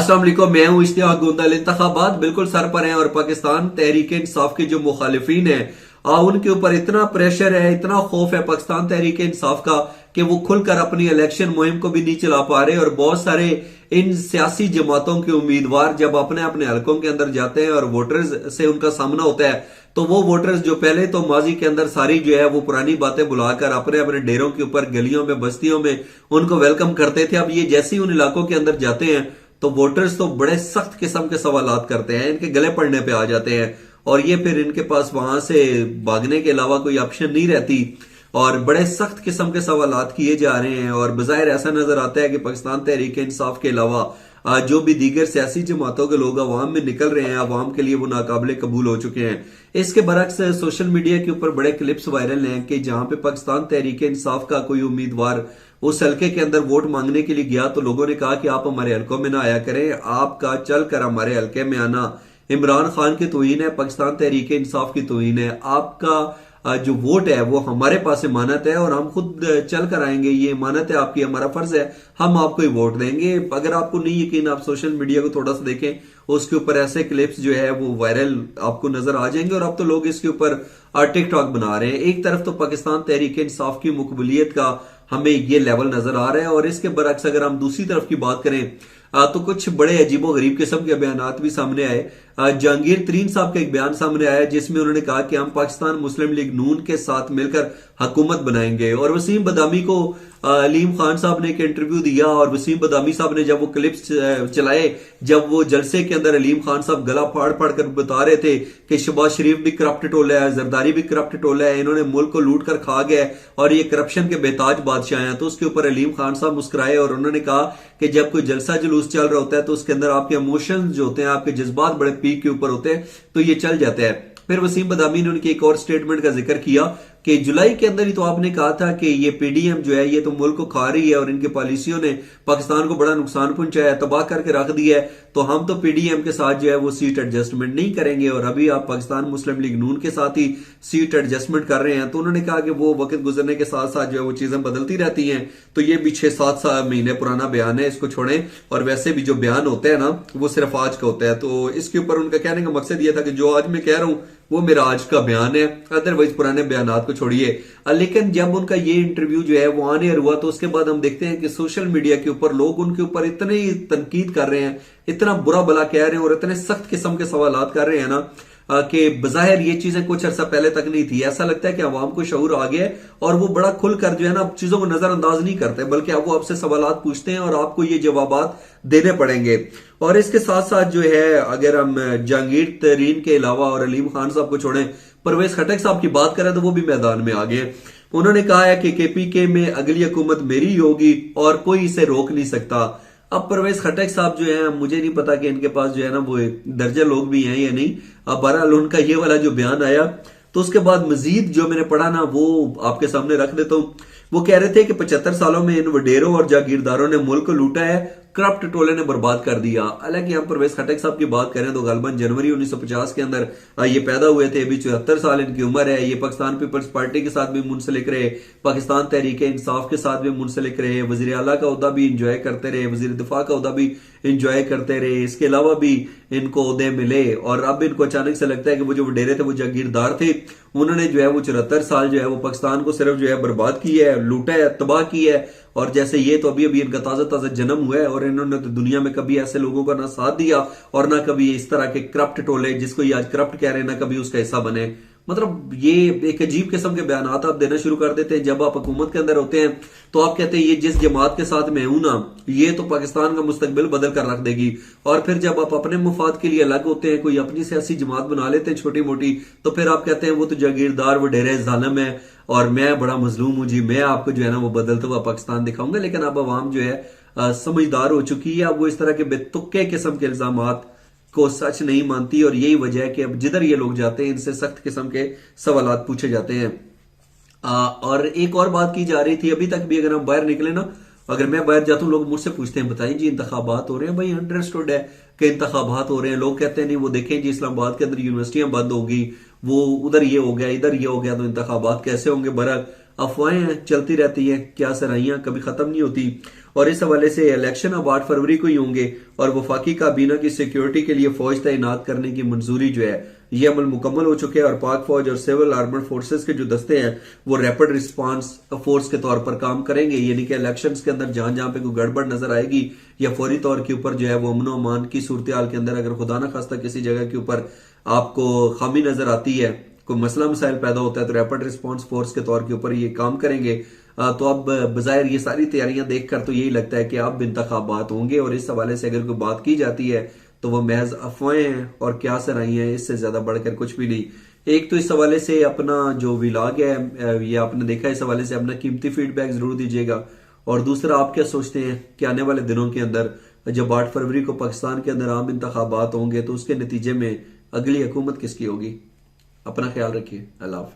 अस्सलाम वालेकुम, मैं हूं इश्तियाक गोंदल। इंतखाबात बिल्कुल सर पर हैं और पाकिस्तान तहरीक इंसाफ के जो मुखालिफिन हैं उनके ऊपर इतना प्रेशर है, इतना खौफ है पाकिस्तान तहरीक इंसाफ का कि वो खुलकर अपनी इलेक्शन मुहिम को भी नहीं चला पा रहे। और बहुत सारे इन सियासी जमातों के उम्मीदवार जब अपने अपने हलकों के अंदर जाते हैं और वोटर्स से उनका सामना होता है तो वो वोटर्स जो पहले तो माजी के अंदर सारी जो है वो पुरानी बातें बुलाकर अपने अपने डेरों के ऊपर, गलियों में, बस्तियों में उनको वेलकम करते थे, अब ये जैसे ही उन इलाकों के अंदर जाते हैं तो वोटर्स तो बड़े सख्त किस्म के सवालात करते हैं, इनके गले पड़ने पे आ जाते हैं और ये फिर इनके पास वहां से भागने के अलावा कोई ऑप्शन नहीं रहती और बड़े सख्त किस्म के सवालात किए जा रहे हैं। और बज़ाहिर ऐसा नजर आता है कि पाकिस्तान तहरीक इंसाफ के अलावा जो भी दीगर सियासी जमातों के लोग अवाम में निकल रहे हैं, अवाम के लिए वो नाकाबिले कबूल हो चुके हैं। इसके बरक्स सोशल मीडिया के ऊपर बड़े क्लिप्स वायरल हैं कि जहां पे पाकिस्तान तहरीक इंसाफ का कोई उम्मीदवार उस हल्के के अंदर वोट मांगने के लिए गया तो लोगों ने कहा कि आप हमारे हल्कों में ना आया करें, आपका चल कर हमारे हल्के में आना इमरान खान की तौहीन है, पाकिस्तान तहरीक इंसाफ की तौहीन है। आपका जो वोट है वो हमारे पास इमानत है और हम खुद चल कर आएंगे, ये इमानत है आपकी, हमारा फर्ज है, हम आपको ही वोट देंगे। अगर आपको नहीं यकीन, आप सोशल मीडिया को थोड़ा सा देखें, उसके ऊपर ऐसे क्लिप्स जो है वो वायरल आपको नजर आ जाएंगे और अब तो लोग इसके ऊपर टिकटॉक बना रहे हैं। एक तरफ तो पाकिस्तान तहरीक इंसाफ की मुकबूलियत का हमें ये लेवल नजर आ रहा है और इसके बरक्स अगर हम दूसरी तरफ की बात करें तो कुछ बड़े अजीबो गरीब किस्म के बयानात भी सामने आए। जहांगीर तरीन साहब का एक बयान सामने आया जिसमें उन्होंने कहा कि हम पाकिस्तान मुस्लिम लीग नून के साथ मिलकर हुकूमत बनाएंगे। और वसीम बदामी को अलीम खान साहब ने एक इंटरव्यू दिया और वसीम बदामी साहब ने जब वो क्लिप्स चलाए, जब वो जलसे के अंदर अलीम खान साहब गला फाड़ फाड़ कर बता रहे थे कि शहबाज शरीफ भी करप्ट टोला है, जरदारी भी करप्ट टोला है, इन्होंने मुल्क को लूट कर खा गया और ये करप्शन के बेताज बादशाह हैं, तो उसके ऊपर अलीम खान साहब मुस्कुराए और उन्होंने कहा कि जब कोई जलसा जुलूस चल रहा होता है तो उसके अंदर आपके इमोशंस जो होते हैं, आपके जज्बात बड़े पीक के ऊपर होते हैं तो ये चल जाता है। फिर वसीम बदामी ने उनकी एक और स्टेटमेंट का जिक्र किया कि जुलाई के अंदर ही तो आपने कहा था कि ये पीडीएम जो है ये तो मुल्क को खा रही है और इनकी पॉलिसियों ने पाकिस्तान को बड़ा नुकसान पहुंचाया है, तबाह करके रख दिया है, तो हम तो पीडीएम के साथ जो है वो सीट एडजस्टमेंट नहीं करेंगे। और अभी आप पाकिस्तान मुस्लिम लीग नून के साथ ही सीट एडजस्टमेंट कर रहे हैं। तो उन्होंने कहा कि वो वक्त गुजरने के साथ साथ जो है वो चीजें बदलती रहती हैं। तो ये भी 6-7 महीने पुराना बयान है, इसको छोड़ें। और वैसे भी जो बयान होता है ना वो सिर्फ आज का होता है। तो इसके ऊपर उनका कहने का मकसद ये था कि जो आज मैं कह रहा हूं वो मेरा आज का बयान है, अदरवाइज पुराने बयानात को छोड़िए। लेकिन जब उनका ये इंटरव्यू जो है वो आने हुआ तो उसके बाद हम देखते हैं कि सोशल मीडिया के ऊपर लोग उनके ऊपर इतने तनकीद कर रहे हैं, इतना बुरा भला कह रहे हैं और इतने सख्त किस्म के सवालात कर रहे हैं ना कि बजाहिर ये चीजें कुछ अर्सा पहले तक नहीं थी। ऐसा लगता है कि अवाम को शऊर आ गया है और वो बड़ा खुलकर जो है ना चीजों को नजरअंदाज नहीं करते, बल्कि अब वो आपसे सवालात पूछते हैं और आपको ये जवाबात देने पड़ेंगे। और इसके साथ साथ जो है अगर हम जहांगीर तरीन के अलावा और अलीम खान साहब को छोड़ें, परवेज खटक साहब की बात करें तो वो भी मैदान में आ गए। उन्होंने कहा है कि केपीके में अगली हुकूमत मेरी होगी और कोई इसे रोक नहीं सकता। अब परवेज खटक साहब जो है, मुझे नहीं पता कि इनके पास जो है ना वो दर्जन लोग भी हैं या नहीं। अब बहरहाल उनका ये वाला जो बयान आया तो उसके बाद मजीद जो मैंने पढ़ा ना वो आपके सामने रख देता हूं। वो कह रहे थे कि 75 सालों में इन वडेरों और जागीरदारों ने मुल्क को लूटा है, करप्ट टोले ने बर्बाद कर दिया। हालांकि हम परवेज खटक साहब की बात करें तो गलबन जनवरी 1950 के अंदर ये पैदा हुए थे, अभी 74 साल इनकी उम्र है। ये पाकिस्तान पीपल्स पार्टी के साथ भी मुंसलिक रहे, पाकिस्तान तहरीक इंसाफ के साथ भी मुंसलिक रहे, वजीर आला का उहदा भी इंजॉय करते रहे, वजीर दिफा का उहदा भी इंजॉय करते रहे, इसके अलावा भी इनको उहदे मिले। और अब इनको अचानक से लगता है कि वो जो वडेरे थे वो जागीरदार थे, उन्होंने जो है वो 74 साल जो है वो पाकिस्तान को सिर्फ जो है बर्बाद किया है, लूटा है, तबाह किया है। और जैसे ये तो अभी अभी इनका ताजा ताजा जन्म हुआ है और इन्होंने तो दुनिया में कभी ऐसे लोगों का ना साथ दिया और ना कभी इस तरह के करप्ट टोले, जिसको ये आज करप्ट कह रहे हैं, ना कभी उसका हिस्सा बने। मतलब ये एक अजीब किस्म के बयान आप देना शुरू कर देते हैं। जब आप हुकूमत के अंदर होते हैं तो आप कहते हैं ये जिस जमात के साथ मैं हूं ना ये तो पाकिस्तान का मुस्तकबिल बदल कर रख देगी, और फिर जब आप अपने मुफाद के लिए अलग होते हैं, कोई अपनी सियासी जमात बना लेते हैं छोटी मोटी, तो फिर आप कहते हैं वो तो जागीरदार वडेरे जालिम है और मैं बड़ा मजलूम हूं जी, मैं आपको जो है ना वो बदलता हुआ पाकिस्तान दिखाऊंगा। लेकिन अब अवाम जो है समझदार हो चुकी है, अब वो इस तरह के बेतुके किस्म के इल्जामात को सच नहीं मानती और यही वजह है कि अब जिधर ये लोग जाते हैं इनसे सख्त किस्म के सवालात पूछे जाते हैं। और एक और बात की जा रही थी, अभी तक भी अगर हम बाहर निकले ना, अगर मैं बाहर जाता हूँ लोग मुझसे पूछते हैं बताइए जी इंतखाबात हो रहे हैं, भाई अंडरस्टूड है कि इंतखाबात हो रहे हैं। लोग कहते हैं नहीं वो देखें जी इस्लामाबाद के अंदर यूनिवर्सिटियां बंद होगी, वो उधर ये हो गया, इधर ये हो गया, तो इंतखाबात कैसे होंगे। बहरहाल अफवाहें चलती रहती है, क्या सराइयां कभी खत्म नहीं होती। और इस हवाले से इलेक्शन अब 8 फरवरी को ही होंगे और वफाकी काबीना की सिक्योरिटी के लिए फौज तैनात करने की मंजूरी जो है ये अमल मुकम्मल हो चुके हैं और पाक फौज और सिविल आर्मड फोर्सेस के जो दस्ते हैं वो रैपिड रिस्पांस फोर्स के तौर पर काम करेंगे, यानी कि इलेक्शंस के अंदर जहां जहां पे कोई गड़बड़ नजर आएगी या फौरी तौर के ऊपर जो है वो अमन अमान की सूरत हाल के अंदर अगर खुदा ना खास्ता किसी जगह के ऊपर आपको खामी नजर आती है, कोई मसला मसाइल पैदा होता है, तो रैपिड रिस्पांस फोर्स के तौर के ऊपर ये काम करेंगे। तो अब बजायर ये सारी तैयारियां देखकर तो यही लगता है कि अब इंतखाबात होंगे और इस हवाले से अगर कोई बात की जाती है तो वो महज अफवाहें हैं और क्या सराही हैं, इससे ज्यादा बढ़कर कुछ भी नहीं। एक तो इस हवाले से अपना जो विलाग है ये आपने देखा, इस हवाले से अपना कीमती फीडबैक जरूर दीजिएगा। और दूसरा, आप क्या सोचते हैं कि आने वाले दिनों के अंदर जब 8 फरवरी को पाकिस्तान के अंदर आम इंतखाबात होंगे तो उसके नतीजे में अगली हुकूमत किसकी होगी? अपना ख्याल रखिए। अल्लाह हाफ़िज़।